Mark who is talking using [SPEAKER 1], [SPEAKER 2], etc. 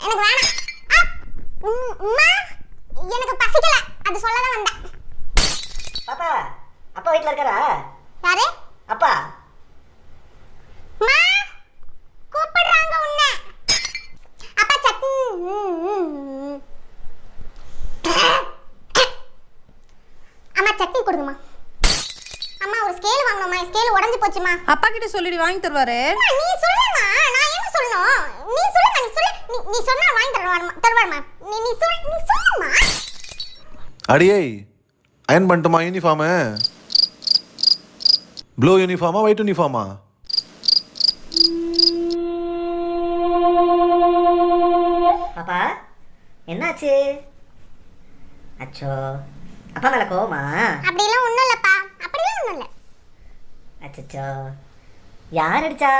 [SPEAKER 1] எனக்கு வேணாம். அம்மா எனக்கு பசிக்கல, அது சொல்ல தான் வந்தேன்.
[SPEAKER 2] பாப்பா, அப்பா வீட்ல இருக்காரா?
[SPEAKER 1] யாரு?
[SPEAKER 2] அப்பா.
[SPEAKER 1] மா கூப்பிடுறாங்க உன்னை. அப்பா சட்னி. அம்மா சட்னி கொடுங்கம்மா. அம்மா ஒரு ஸ்கேல் வாங்கணும்மா, ஸ்கேல் உடைஞ்சு போச்சுமா.
[SPEAKER 3] அப்பா கிட்ட சொல்லிடி வாங்கி தருவாரு.
[SPEAKER 1] நீ சொல்லுமா, நான் என்ன சொல்லணும்? நீ சொல்லுமா, நீ சொல்லு. நீ சொன்னா வாங்கி தருவாருமா. நீ சொல்லுமா.
[SPEAKER 4] அடியே அயன் பண்ணிட்டுமா யூனிஃபார்மு? ப்ளூ யூனிஃபார்மா ஒயிட் யூனிஃபார்மா?
[SPEAKER 2] பாப்பா என்னாச்சு? அச்சோ, அப்பா மேல கோவமா?
[SPEAKER 1] அப்படிலாம் ஒண்ணும் இல்லப்பா, அப்படிலாம் ஒண்ணும் இல்ல.
[SPEAKER 2] அச்சோ, யார் அடிச்சா?